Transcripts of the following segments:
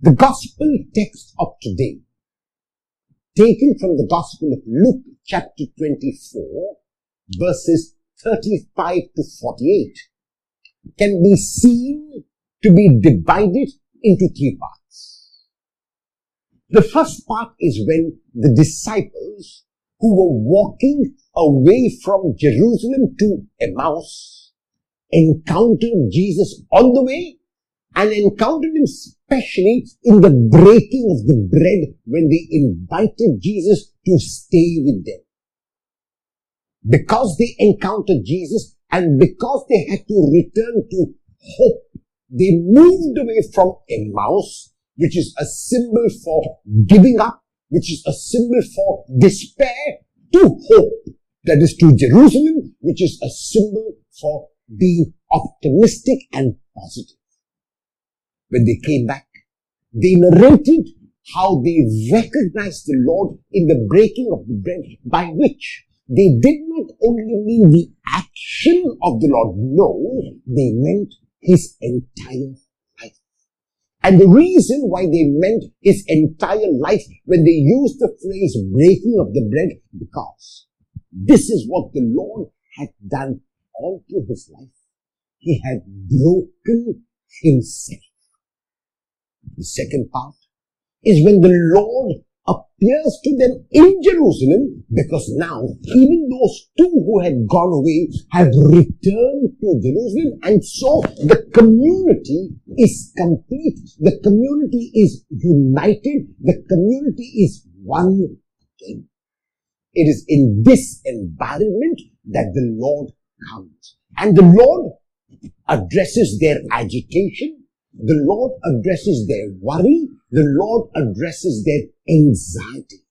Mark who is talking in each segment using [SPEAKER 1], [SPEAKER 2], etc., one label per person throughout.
[SPEAKER 1] The gospel text of today, taken from the Gospel of Luke chapter 24, verses 35 to 48, can be seen to be divided into three parts. The first part is when the disciples who were walking away from Jerusalem to Emmaus encountered Jesus on the way, and encountered him especially in the breaking of the bread when they invited Jesus to stay with them. Because they encountered Jesus and because they had to return to hope, they moved away from Emmaus, which is a symbol for giving up, which is a symbol for despair, to hope, that is to Jerusalem, which is a symbol for being optimistic and positive. When they came back, they narrated how they recognized the Lord in the breaking of the bread, by which they did not only mean the action of the Lord, no, they meant his entire life. And the reason why they meant his entire life when they used the phrase breaking of the bread, because this is what the Lord had done all through his life. He had broken himself. The second part is when the Lord appears to them in Jerusalem, because now even those two who had gone away have returned to Jerusalem, and so the community is complete, the community is united, the community is one again. It is in this environment that the Lord comes, and the Lord addresses their agitation. The Lord addresses their worry. The Lord addresses their anxiety.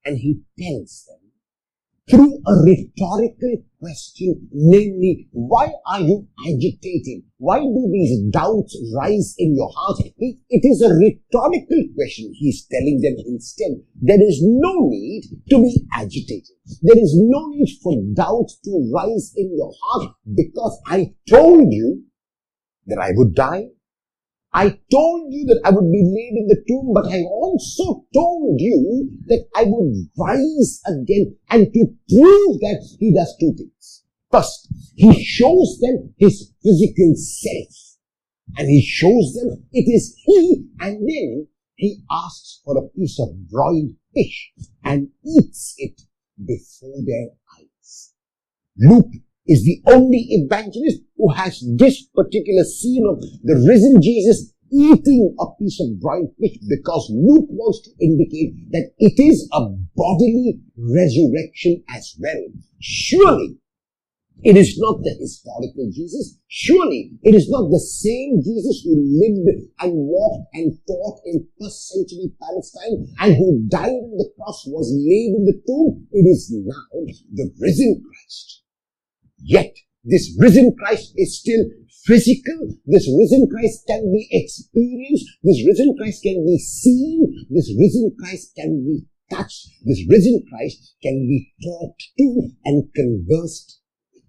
[SPEAKER 1] And he tells them through a rhetorical question, namely, why are you agitated? Why do these doubts rise in your heart? It is a rhetorical question. He's telling them instead, there is no need to be agitated. There is no need for doubt to rise in your heart, because I told you that I would die. I told you that I would be laid in the tomb, but I also told you that I would rise again. And to prove that, he does two things. First, he shows them his physical self. And he shows them it is he, and then he asks for a piece of broiled fish and eats it before their eyes. Luke is the only evangelist who has this particular scene of the risen Jesus eating a piece of broiled fish, because Luke wants to indicate that it is a bodily resurrection as well. Surely it is not the historical Jesus. Surely it is not the same Jesus who lived and walked and taught in first century Palestine and who died on the cross, was laid in the tomb. It is now the risen Christ. Yet, this risen Christ is still physical. This risen Christ can be experienced. This risen Christ can be seen. This risen Christ can be touched. This risen Christ can be talked to and conversed with.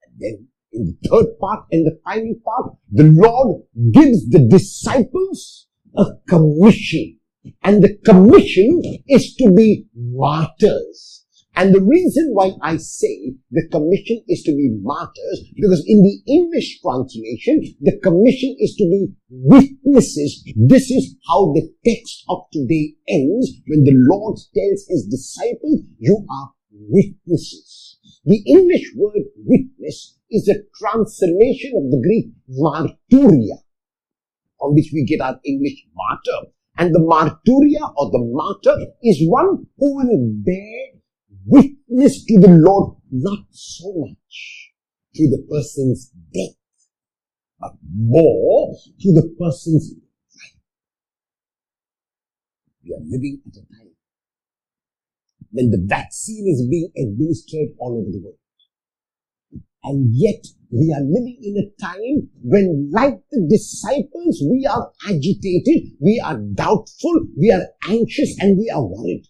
[SPEAKER 1] And then, in the third part and the final part, the Lord gives the disciples a commission. And the commission is to be martyrs. And the reason why I say the commission is to be martyrs, because in the English translation, the commission is to be witnesses. This is how the text of today ends when the Lord tells his disciples, you are witnesses. The English word witness is a translation of the Greek marturia, on which we get our English martyr. And the marturia or the martyr is one who will bear witness to the Lord, not so much through the person's death, but more through the person's life. We are living at a time when the vaccine is being administered all over the world. And yet, we are living in a time when, like the disciples, we are agitated, we are doubtful, we are anxious, and we are worried.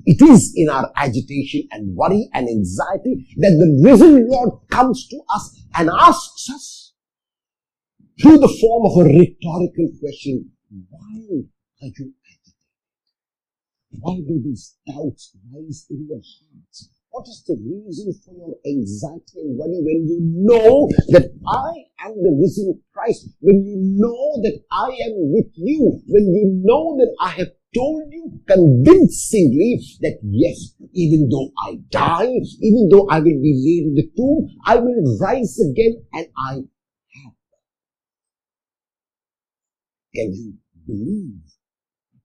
[SPEAKER 1] It is in our agitation and worry and anxiety that the risen Lord comes to us and asks us, through the form of a rhetorical question, why are you agitated? Why do these doubts rise in your hearts? What is the reason for your anxiety and worry when you know that I am the risen Christ? When you know that I am with you? When you know that I have told you convincingly that yes, even though I die, even though I will be laid in the tomb, I will rise again and I have. Can you believe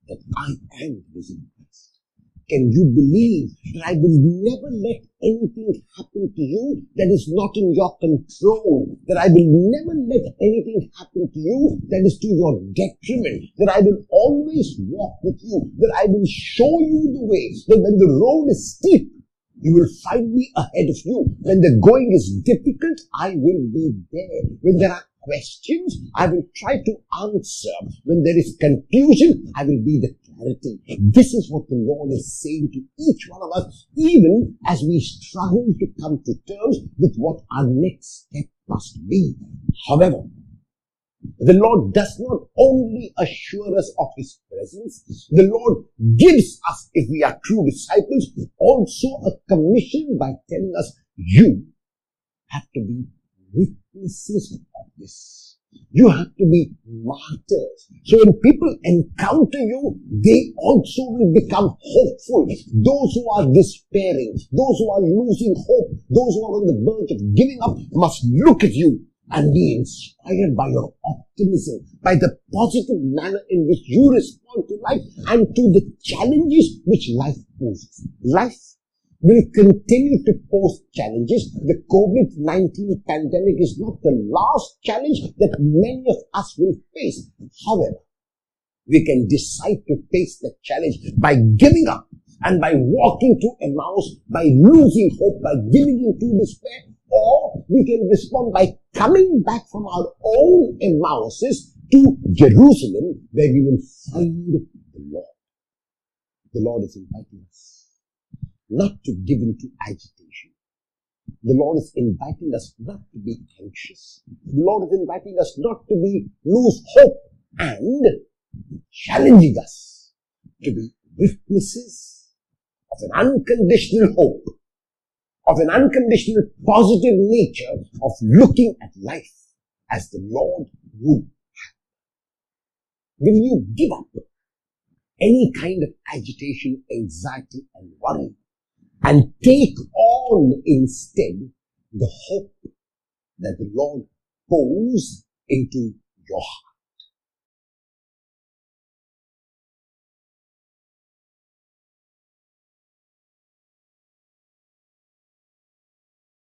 [SPEAKER 1] that I am the risen Christ? Can you believe that I will never let anything happen to you that is not in your control? That I will never let anything happen to you that is to your detriment? That I will always walk with you? That I will show you the way? That when the road is steep, you will find me ahead of you. When the going is difficult, I will be there. When there are questions, I will try to answer. When there is confusion, I will be the clarity. This is what the Lord is saying to each one of us, even as we struggle to come to terms with what our next step must be. However, the Lord does not only assure us of His presence, the Lord gives us, if we are true disciples, also a commission by telling us, you have to be witnesses of this. You have to be martyrs. So when people encounter you, they also will become hopeful. Those who are despairing, those who are losing hope, those who are on the verge of giving up must look at you and be inspired by your optimism, by the positive manner in which you respond to life and to the challenges which life poses. Life will continue to pose challenges. The COVID-19 pandemic is not the last challenge that many of us will face. However, we can decide to face the challenge by giving up and by walking to Emmaus, by losing hope, by giving into despair, or we can respond by coming back from our own Emmauses to Jerusalem, where we will find the Lord. The Lord is inviting us not to give into agitation. The Lord is inviting us not to be anxious. The Lord is inviting us not to lose hope, and challenging us to be witnesses of an unconditional hope, of an unconditional positive nature of looking at life as the Lord would have. Will you give up any kind of agitation, anxiety, and worry, and take on instead the hope that the Lord pours into your heart?